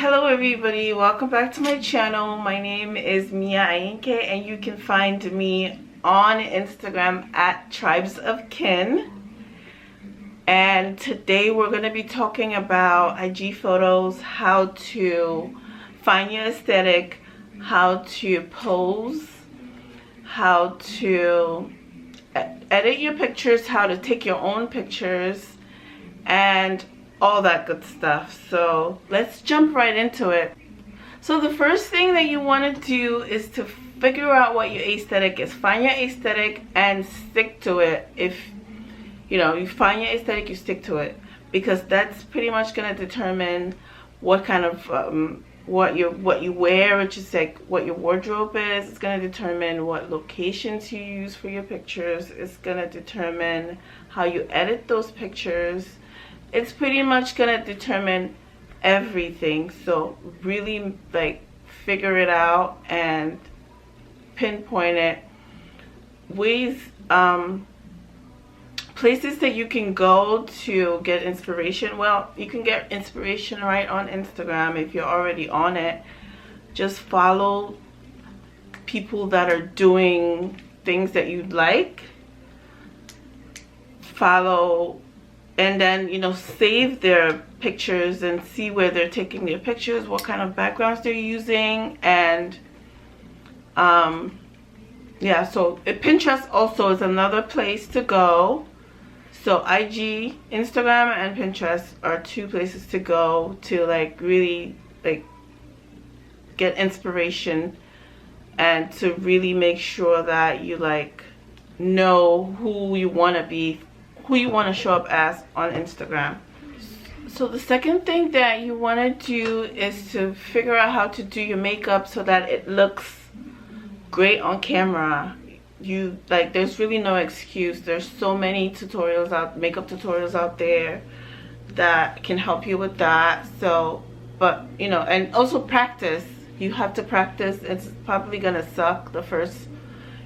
Hello everybody, welcome back to my channel. My name is Mia Ayinke and you can find me on Instagram at Tribes of Kin. And today we're going to be talking about IG photos, how to find your aesthetic, how to pose, how to edit your pictures, how to take your own pictures, and all that good stuff. So let's jump right into it. So the first thing that you want to do is to figure out what your aesthetic is. Find your aesthetic and stick to it. If you find your aesthetic, you stick to it, because that's pretty much going to determine what kind of what you wear, which is like what your wardrobe is. It's going to determine what locations you use for your pictures. It's going to determine how you edit those pictures. It's pretty much gonna determine everything. So really figure it out and pinpoint it. Ways, places that you can go to get inspiration. Well, you can get inspiration right on Instagram if you're already on it. Just follow people that are doing things that you'd like. Follow, and then save their pictures and see where they're taking their pictures, what kind of backgrounds they're using. And yeah, so Pinterest also is another place to go. So IG, Instagram, and Pinterest are two places to go to really get inspiration and to really make sure that you know who you want to be, who you want to show up as on Instagram. So the second thing that you want to do is to figure out how to do your makeup so that it looks great on camera. There's really no excuse. There's so many makeup tutorials out there that can help you with that. So, but and also practice. You have to practice. It's probably gonna suck the first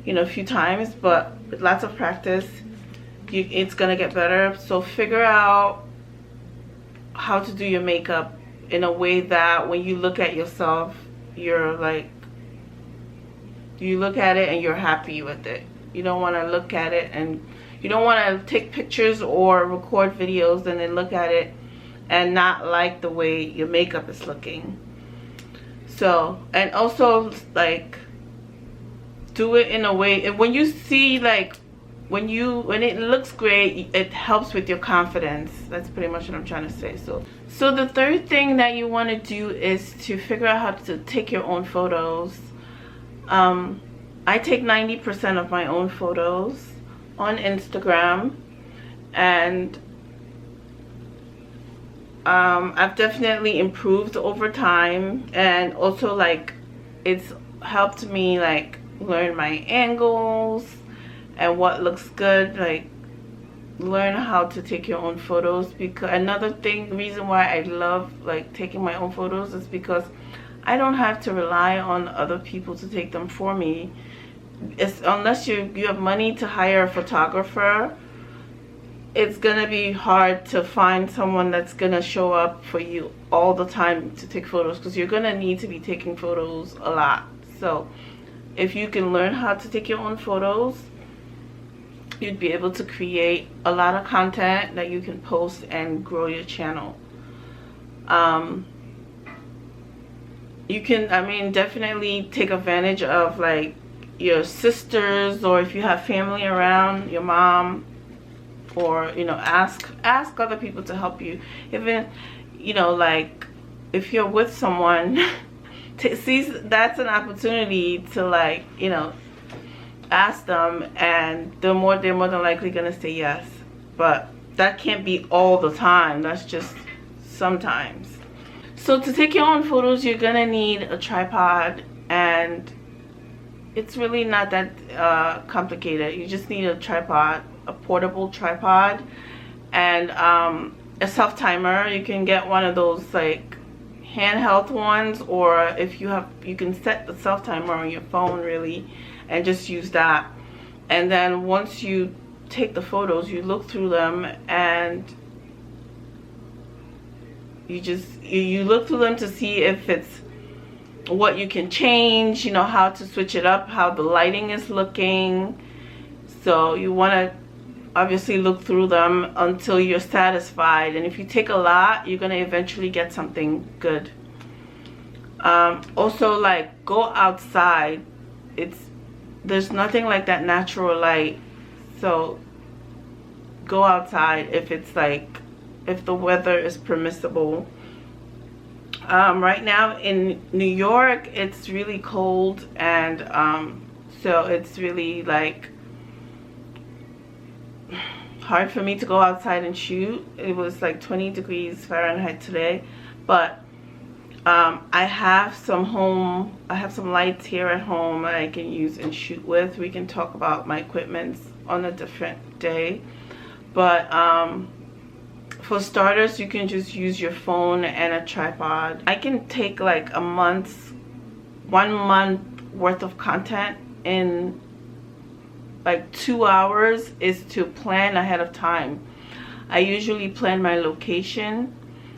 few times, but with lots of practice it's gonna get better. So figure out how to do your makeup in a way that when you look at yourself, you look at it and you're happy with it. You don't want to look at it and you don't want to take pictures or record videos and then look at it and not like the way your makeup is looking. So, and also do it in a way, and when you see when it looks great, it helps with your confidence. That's pretty much what I'm trying to say. So the third thing that you want to do is to figure out how to take your own photos. I take 90% of my own photos on Instagram, and I've definitely improved over time, and also it's helped me learn my angles and what looks good, learn how to take your own photos. Because another reason why I love taking my own photos is because I don't have to rely on other people to take them for me. Unless you have money to hire a photographer, it's gonna be hard to find someone that's gonna show up for you all the time to take photos, because you're gonna need to be taking photos a lot. So if you can learn how to take your own photos, you'd be able to create a lot of content that you can post and grow your channel. You can, definitely take advantage of your sisters, or if you have family around, your mom, or ask other people to help you. Even if you're with someone, that's an opportunity to ask them, and they're more than likely gonna say yes. But that can't be all the time. That's just sometimes. So to take your own photos, you're gonna need a tripod, and it's really not that complicated. You just need a tripod, a portable tripod, and a self timer. You can get one of those handheld ones, or if you can set the self timer on your phone really, and just use that. And then once you take the photos, you look through them and you look through them to see if it's what you can change, you know, how to switch it up, how the lighting is looking. So you want to obviously look through them until you're satisfied, and if you take a lot, you're going to eventually get something good. Also, like, go outside. There's nothing like that natural light, so go outside if the weather is permissible. Right now in New York, it's really cold, and so it's really like hard for me to go outside and shoot. It was like 20 degrees Fahrenheit today, but I have some lights here at home that I can use and shoot with. We can talk about my equipment on a different day, but for starters, you can just use your phone and a tripod. I can take like 1 month worth of content in like 2 hours, is to plan ahead of time. I usually plan my location,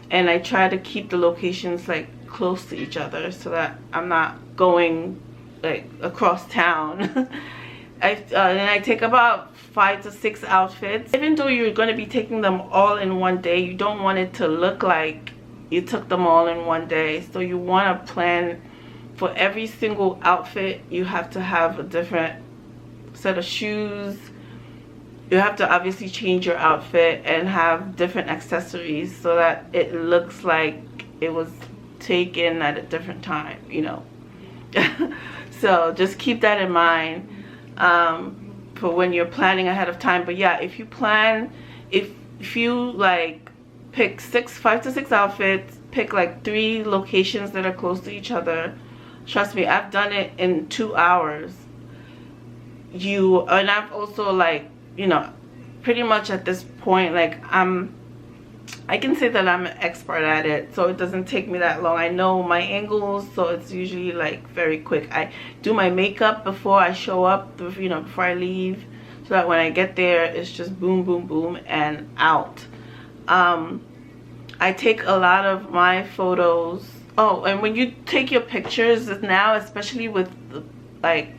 and I try to keep the locations like close to each other so that I'm not going like across town. And I take about 5 to 6 outfits. Even though you're going to be taking them all in one day, you don't want it to look like you took them all in one day. So you want to plan for every single outfit. You have to have a different set of shoes. You have to obviously change your outfit and have different accessories so that it looks like it was taken at a different time, you know. So just keep that in mind for when you're planning ahead of time. But yeah, if you plan, if you like pick 5 to 6 outfits, pick like 3 locations that are close to each other, trust me, I've done it in 2 hours. And I've also, like, you know, pretty much at this point, like, I can say that I'm an expert at it, so it doesn't take me that long. I know my angles, so it's usually like very quick. I do my makeup before I show up, you know, before I leave, so that when I get there, it's just boom, boom, boom, and out. I take a lot of my photos. Oh, and when you take your pictures now, especially with like,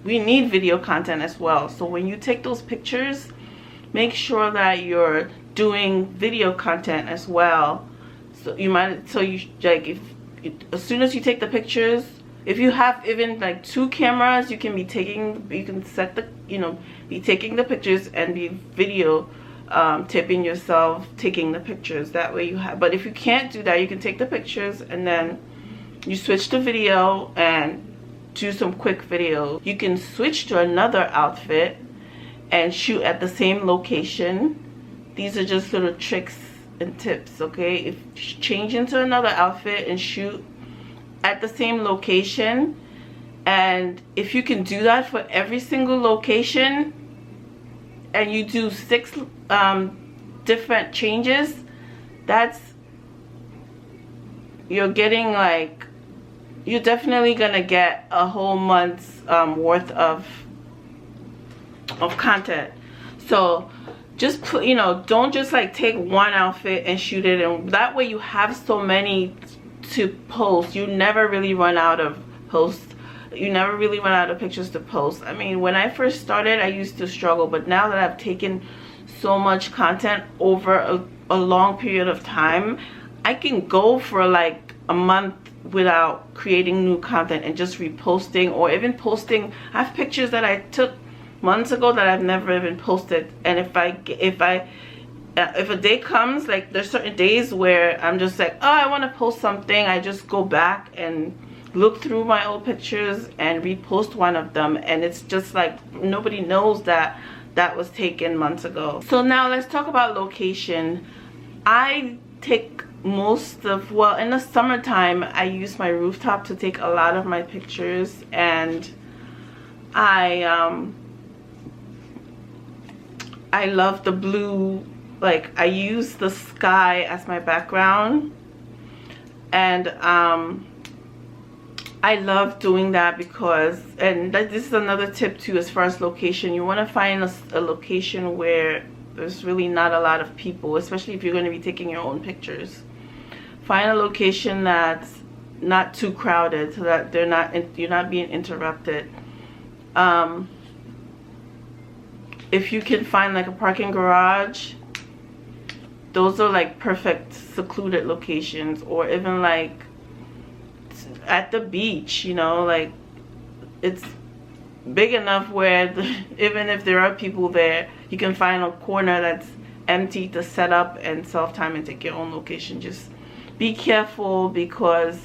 we need video content as well. So when you take those pictures, make sure that you're doing video content as well. So you like, as soon as you take the pictures, if you have even like 2 cameras, you can be taking the pictures and be video tipping yourself taking the pictures. That way you have, but if you can't do that, you can take the pictures and then you switch to video and do some quick video. You can switch to another outfit and shoot at the same location. These are just little tricks and tips, okay? If change into another outfit and shoot at the same location, and if you can do that for every single location, and you do 6 different changes, you're getting like, you're definitely gonna get a whole month's worth of content. So just put, you know, don't just like take one outfit and shoot it, and that way you have so many to post. You never really run out of posts. You never really run out of pictures to post. I mean, when I first started, I used to struggle, but now that I've taken so much content over a long period of time, I can go for like a month without creating new content and just reposting, or even posting. I have pictures that I took months ago that I've never even posted, and if a day comes, like, there's certain days where I'm just like, oh, I want to post something, I just go back and look through my old pictures and repost one of them, and it's just like nobody knows that that was taken months ago. So now let's talk about location. I take most of, well, in the summertime, I use my rooftop to take a lot of my pictures, and I love the blue, like, I use the sky as my background, and I love doing that because, and this is another tip too as far as location, you want to find a location where there's really not a lot of people, especially if you're going to be taking your own pictures. find a location that's not too crowded so that you're not being interrupted. If you can find like a parking garage, those are like perfect secluded locations. Or even like at the beach, you know, like it's big enough where even if there are people there, you can find a corner that's empty to set up and self-time and take your own location. Just be careful, because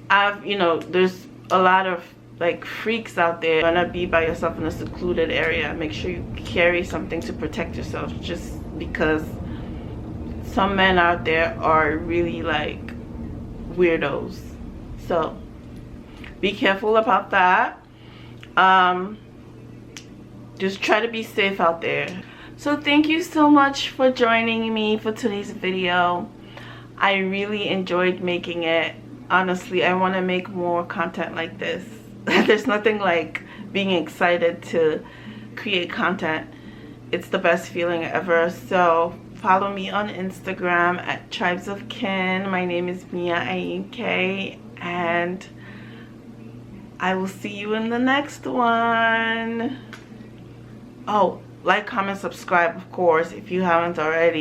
there's a lot of like freaks out there. You're gonna be by yourself in a secluded area. Make sure you carry something to protect yourself, just because some men out there are really like weirdos. So be careful about that. Just try to be safe out there. So thank you so much for joining me for today's video. I really enjoyed making it. Honestly, I want to make more content like this. There's nothing like being excited to create content. It's the best feeling ever. So follow me on Instagram at Tribes of Kin. My name is Mia Ayinke, and I will see you in the next one. Oh, like, comment, subscribe, of course, if you haven't already.